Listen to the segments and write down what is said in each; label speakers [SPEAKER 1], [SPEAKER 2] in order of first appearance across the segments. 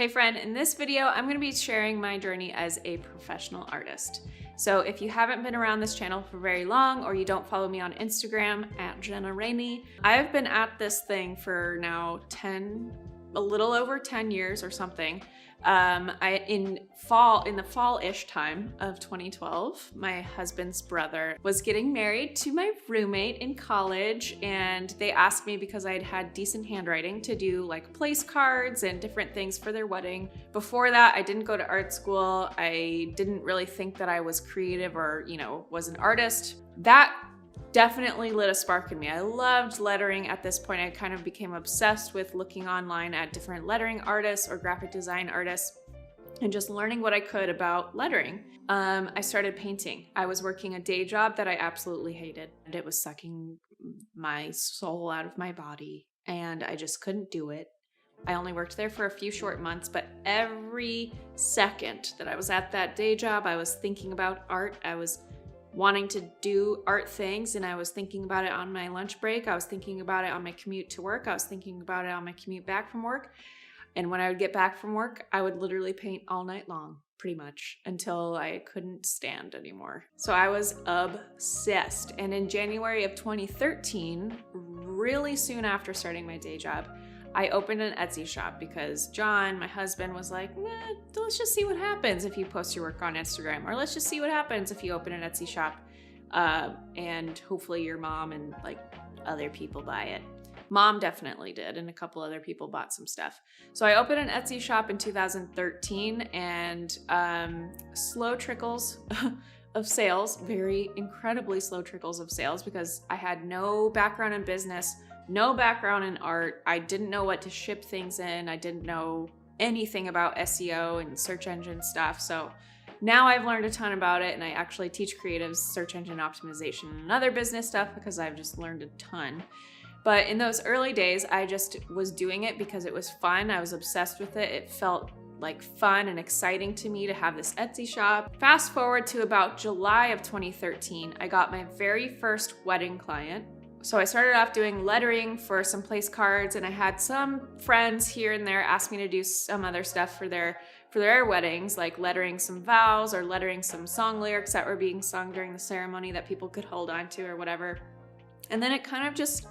[SPEAKER 1] Hey friend, in this video, I'm going to be sharing my journey as a professional artist. So if you haven't been around this channel for very long, or you don't follow me on Instagram at Jenna Rainey, I've been at this thing for now a little over 10 years or something. In the fall-ish time of 2012, my husband's brother was getting married to my roommate in college, and they asked me, because I had decent handwriting, to do like place cards and different things for their wedding. Before that, I didn't go to art school. I didn't really think that I was creative or, was an artist. That definitely lit a spark in me. I loved lettering at this point. I kind of became obsessed with looking online at different lettering artists or graphic design artists and just learning what I could about lettering. I started painting. I was working a day job that I absolutely hated, and it was sucking my soul out of my body, and I just couldn't do it. I only worked there for a few short months, but every second that I was at that day job, I was thinking about art. I was wanting to do art things, and I was thinking about it on my lunch break. I was thinking about it on my commute to work. I was thinking about it on my commute back from work. And when I would get back from work, I would literally paint all night long, pretty much, until I couldn't stand anymore. So I was obsessed. And in January of 2013, really soon after starting my day job, I opened an Etsy shop because John, my husband, was like, let's just see what happens if you post your work on Instagram, or let's just see what happens if you open an Etsy shop, and hopefully your mom and like other people buy it. Mom definitely did, and a couple other people bought some stuff. So I opened an Etsy shop in 2013, and slow trickles of sales, very incredibly slow trickles of sales, because I had no background in business, no background in art. I didn't know what to ship things in. I didn't know anything about SEO and search engine stuff. So now I've learned a ton about it, and I actually teach creatives search engine optimization and other business stuff because I've just learned a ton. But in those early days, I just was doing it because it was fun. I was obsessed with it. It felt like fun and exciting to me to have this Etsy shop. Fast forward to about July of 2013, I got my very first wedding client. So I started off doing lettering for some place cards, and I had some friends here and there ask me to do some other stuff for their weddings, like lettering some vows or lettering some song lyrics that were being sung during the ceremony that people could hold on to or whatever. And then it kind of just,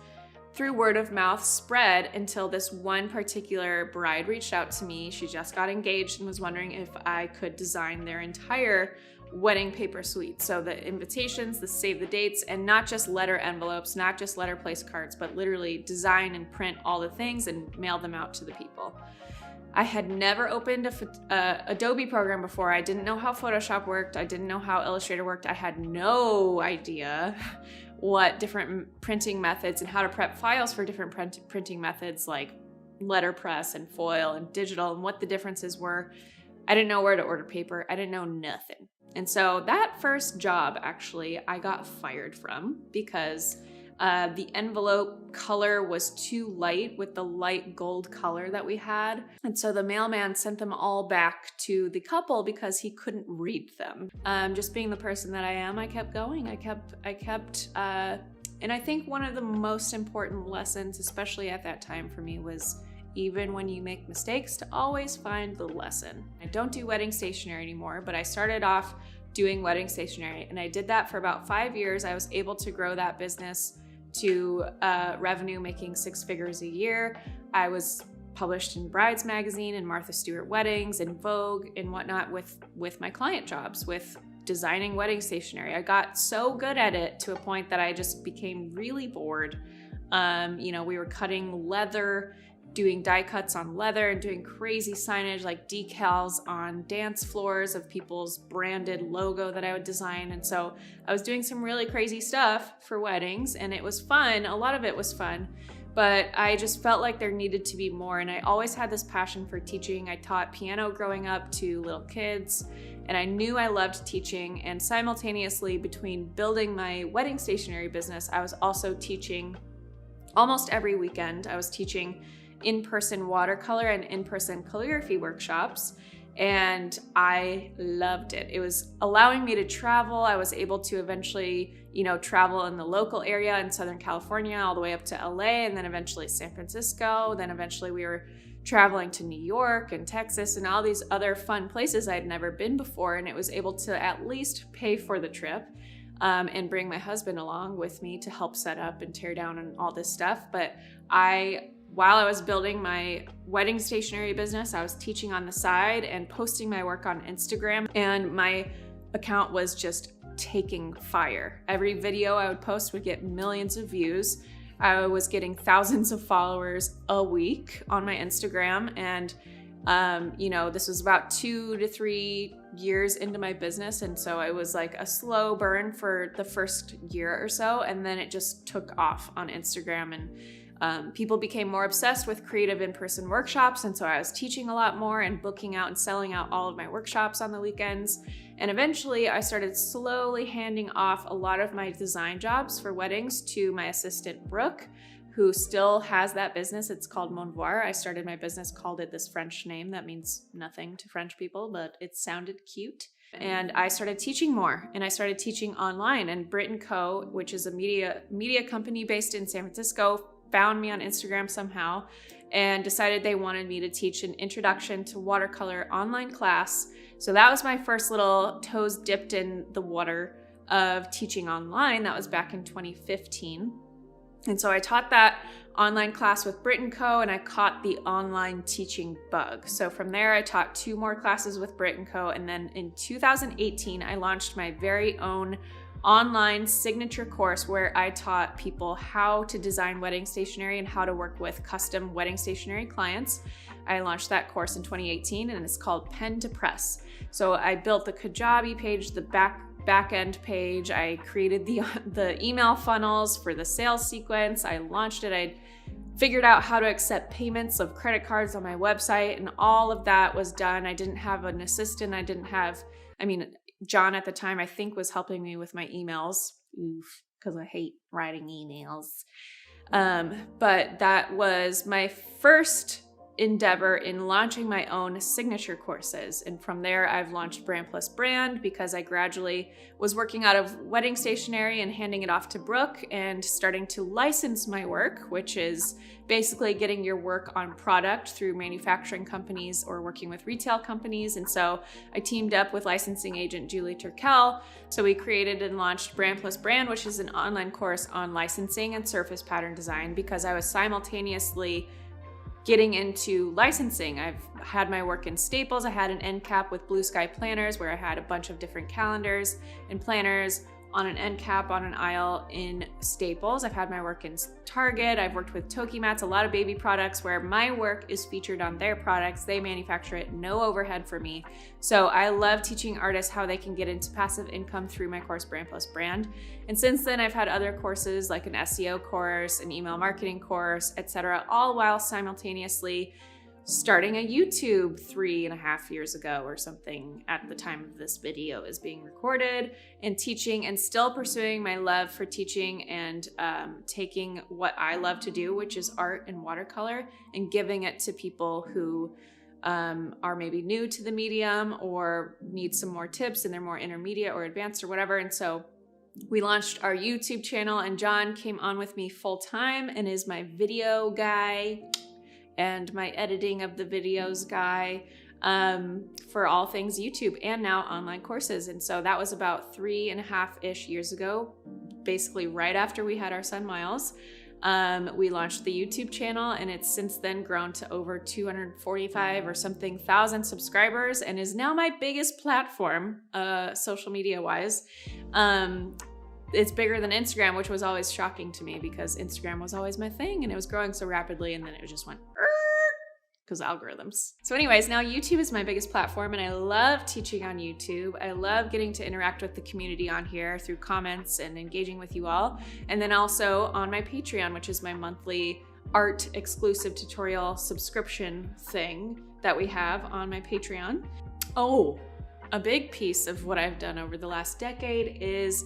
[SPEAKER 1] through word of mouth, spread until this one particular bride reached out to me. She just got engaged and was wondering if I could design their entire wedding paper suite. So the invitations, the save the dates, and not just letter envelopes, not just letter place cards, but literally design and print all the things and mail them out to the people. I had never opened a Adobe program before. I didn't know how Photoshop worked. I didn't know how Illustrator worked. I had no idea what different printing methods and how to prep files for different printing methods like letterpress and foil and digital, and what the differences were. I didn't know where to order paper. I didn't know nothing. And so that first job, actually, I got fired from because the envelope color was too light with the light gold color that we had. And so the mailman sent them all back to the couple because he couldn't read them. Just being the person that I am, I kept going. I kept, and I think one of the most important lessons, especially at that time for me, was even when you make mistakes, to always find the lesson. I don't do wedding stationery anymore, but I started off doing wedding stationery, and I did that for about 5 years. I was able to grow that business to revenue making 6 figures a year. I was published in Brides Magazine and Martha Stewart Weddings and Vogue and whatnot with my client jobs, with designing wedding stationery. I got so good at it to a point that I just became really bored. We were cutting leather, doing die cuts on leather, and doing crazy signage like decals on dance floors of people's branded logo that I would design. And so I was doing some really crazy stuff for weddings, and it was fun. A lot of it was fun, but I just felt like there needed to be more. And I always had this passion for teaching. I taught piano growing up to little kids, and I knew I loved teaching. And simultaneously, between building my wedding stationery business, I was also teaching almost every weekend. I was teaching in-person watercolor and in-person calligraphy workshops, and I loved it. It was allowing me to travel. I was able to eventually, travel in the local area in Southern California all the way up to LA, and then eventually San Francisco. Then eventually we were traveling to New York and Texas and all these other fun places I'd never been before. And it was able to at least pay for the trip and bring my husband along with me to help set up and tear down and all this stuff. But while I was building my wedding stationery business, I was teaching on the side and posting my work on Instagram, and my account was just taking fire. Every video I would post would get millions of views. I was getting thousands of followers a week on my Instagram. And, this was about 2 to 3 years into my business. And so it was like a slow burn for the first year or so. And then it just took off on Instagram, and people became more obsessed with creative in-person workshops. And so I was teaching a lot more and booking out and selling out all of my workshops on the weekends. And eventually I started slowly handing off a lot of my design jobs for weddings to my assistant, Brooke, who still has that business. It's called Mon Voir. I started my business, called it this French name that means nothing to French people, but it sounded cute. And I started teaching more, and I started teaching online. And Brit & Co., which is a media company based in San Francisco, found me on Instagram somehow and decided they wanted me to teach an introduction to watercolor online class. So that was my first little toes dipped in the water of teaching online. That was back in 2015. And so I taught that online class with Brit & Co., and I caught the online teaching bug. So from there, I taught 2 more classes with Brit & Co. And then in 2018, I launched my very own online signature course where I taught people how to design wedding stationery and how to work with custom wedding stationery clients. I launched that course in 2018, and it's called Pen to Press. So I built the Kajabi page, the back end page. I created the email funnels for the sales sequence. I launched it. I figured out how to accept payments of credit cards on my website, and all of that was done. I didn't have an assistant. John at the time, I think, was helping me with my emails. Oof, because I hate writing emails. But that was my first endeavor in launching my own signature courses. And from there, I've launched Brand Plus Brand because I gradually was working out of wedding stationery and handing it off to Brooke and starting to license my work, which is basically getting your work on product through manufacturing companies or working with retail companies. And so I teamed up with licensing agent Julie Turkel. So we created and launched Brand Plus Brand, which is an online course on licensing and surface pattern design, because I was simultaneously getting into licensing. I've had my work in Staples. I had an end cap with Blue Sky Planners where I had a bunch of different calendars and planners on an end cap on an aisle in Staples. I've had my work in Target. I've worked with Toki Mats, a lot of baby products where my work is featured on their products. They manufacture it, no overhead for me. So I love teaching artists how they can get into passive income through my course Brand Plus Brand. And since then, I've had other courses like an SEO course, an email marketing course, etc., all while simultaneously starting a YouTube 3.5 years ago or something at the time of this video is being recorded, and teaching and still pursuing my love for teaching and taking what I love to do, which is art and watercolor, and giving it to people who are maybe new to the medium or need some more tips and they're more intermediate or advanced or whatever. And so we launched our YouTube channel, and John came on with me full time and is my video guy and my editing of the videos guy for all things YouTube and now online courses. And so that was about 3.5-ish years ago, basically right after we had our son Miles. We launched the YouTube channel, and it's since then grown to over 245 or something thousand subscribers, and is now my biggest platform, social media wise. It's bigger than Instagram, which was always shocking to me because Instagram was always my thing and it was growing so rapidly, and then it just went because algorithms. So anyways, now YouTube is my biggest platform, and I love teaching on YouTube. I love getting to interact with the community on here through comments and engaging with you all. And then also on my Patreon, which is my monthly art exclusive tutorial subscription thing that we have on my Patreon. Oh, a big piece of what I've done over the last decade is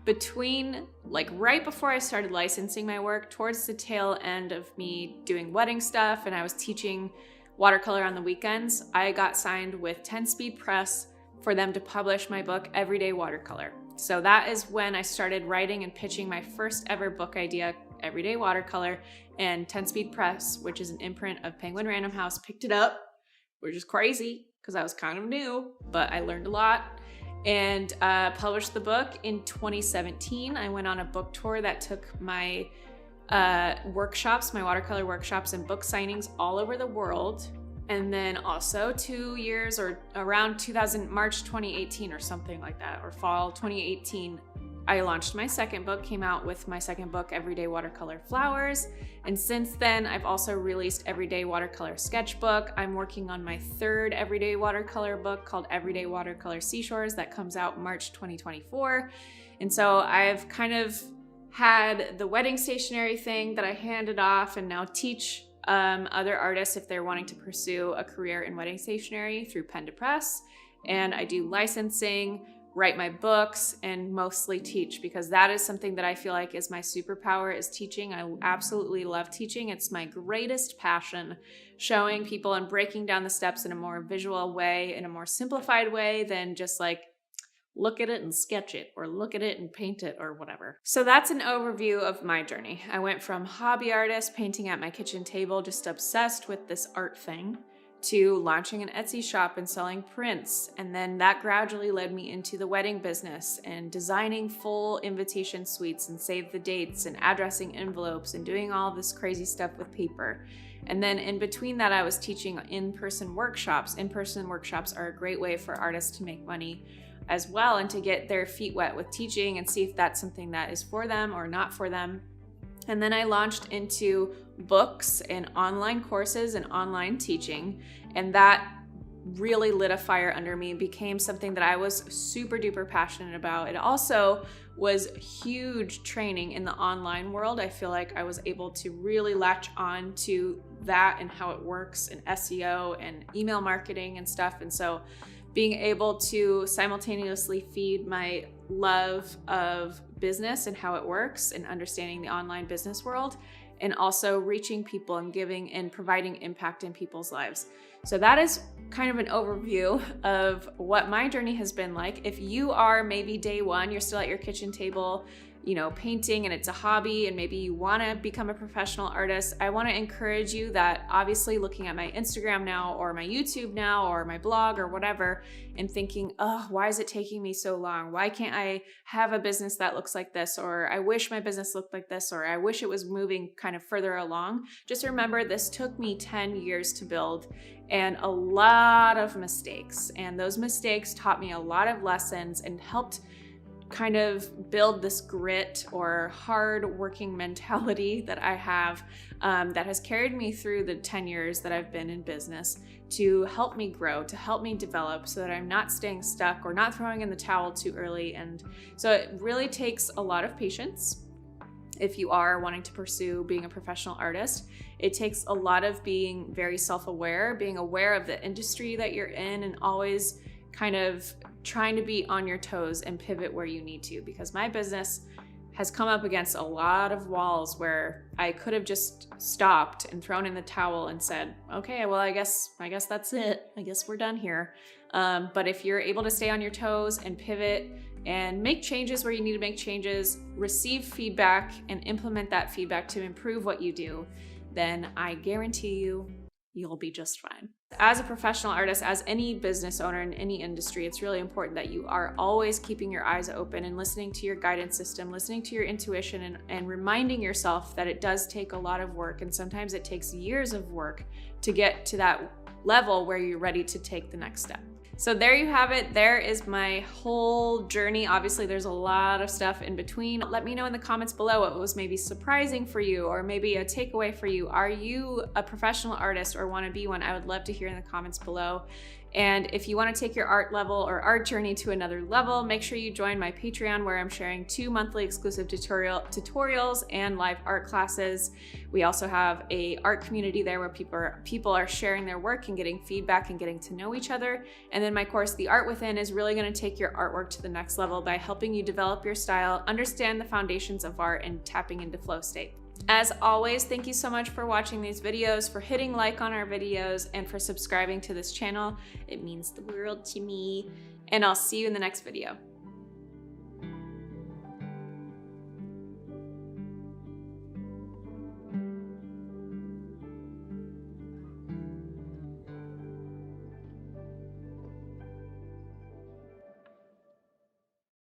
[SPEAKER 1] between, like, right before I started licensing my work, towards the tail end of me doing wedding stuff and I was teaching watercolor on the weekends, I got signed with 10 Speed Press for them to publish my book, Everyday Watercolor. So that is when I started writing and pitching my first ever book idea, Everyday Watercolor. and 10-Speed Press, which is an imprint of Penguin Random House, picked it up, which is crazy because I was kind of new, but I learned a lot, and published the book in 2017. I went on a book tour that took my workshops, my watercolor workshops and book signings all over the world. And then also 2 years or around March 2018 or something like that, or fall 2018, I launched my second book, came out with my second book, Everyday Watercolor Flowers. And since then, I've also released Everyday Watercolor Sketchbook. I'm working on my third everyday watercolor book called Everyday Watercolor Seashores that comes out March 2024. And so I've kind of had the wedding stationery thing that I handed off and now teach other artists if they're wanting to pursue a career in wedding stationery through pen to press. And I do licensing, write my books, and mostly teach, because that is something that I feel like is my superpower, is teaching. I absolutely love teaching. It's my greatest passion, showing people and breaking down the steps in a more visual way, in a more simplified way than just like look at it and sketch it, or look at it and paint it, or whatever. So that's an overview of my journey. I went from hobby artist, painting at my kitchen table, just obsessed with this art thing, to launching an Etsy shop and selling prints. And then that gradually led me into the wedding business and designing full invitation suites and save the dates and addressing envelopes and doing all this crazy stuff with paper. And then in between that, I was teaching in-person workshops. In-person workshops are a great way for artists to make money as well, and to get their feet wet with teaching and see if that's something that is for them or not for them. And then I launched into books and online courses and online teaching, and that really lit a fire under me and became something that I was super duper passionate about. It also was huge training in the online world. I feel like I was able to really latch on to that and how it works in SEO and email marketing and stuff. And so being able to simultaneously feed my love of business and how it works and understanding the online business world, and also reaching people and giving and providing impact in people's lives. So that is kind of an overview of what my journey has been like. If you are maybe day one, you're still at your kitchen table, you know, painting, and it's a hobby, and maybe you want to become a professional artist, I want to encourage you that obviously looking at my Instagram now, or my YouTube now, or my blog, or whatever, and thinking, oh, why is it taking me so long? Why can't I have a business that looks like this? Or I wish my business looked like this, or I wish it was moving kind of further along. Just remember, this took me 10 years to build, and a lot of mistakes. And those mistakes taught me a lot of lessons and helped kind of build this grit or hard working mentality that I have, that has carried me through the 10 years that I've been in business, to help me grow, to help me develop, so that I'm not staying stuck or not throwing in the towel too early. And so it really takes a lot of patience if you are wanting to pursue being a professional artist. It takes a lot of being very self-aware, being aware of the industry that you're in, and always kind of trying to be on your toes and pivot where you need to, because my business has come up against a lot of walls where I could have just stopped and thrown in the towel and said, okay, well, I guess that's it. I guess we're done here. But if you're able to stay on your toes and pivot and make changes where you need to make changes, receive feedback and implement that feedback to improve what you do, then I guarantee you'll be just fine. As a professional artist, as any business owner in any industry, it's really important that you are always keeping your eyes open and listening to your guidance system, listening to your intuition, and reminding yourself that it does take a lot of work, and sometimes it takes years of work to get to that level where you're ready to take the next step. So there you have it. There is my whole journey. Obviously, there's a lot of stuff in between. Let me know in the comments below what was maybe surprising for you, or maybe a takeaway for you. Are you a professional artist or want to be one? I would love to hear in the comments below. And if you want to take your art level or art journey to another level, make sure you join my Patreon, where I'm sharing 2 monthly exclusive tutorials and live art classes. We also have a art community there where people are sharing their work and getting feedback and getting to know each other. And then my course, The Art Within, is really going to take your artwork to the next level by helping you develop your style, understand the foundations of art, and tapping into flow state. As always, thank you so much for watching these videos, for hitting like on our videos, and for subscribing to this channel. It means the world to me, and I'll see you in the next video.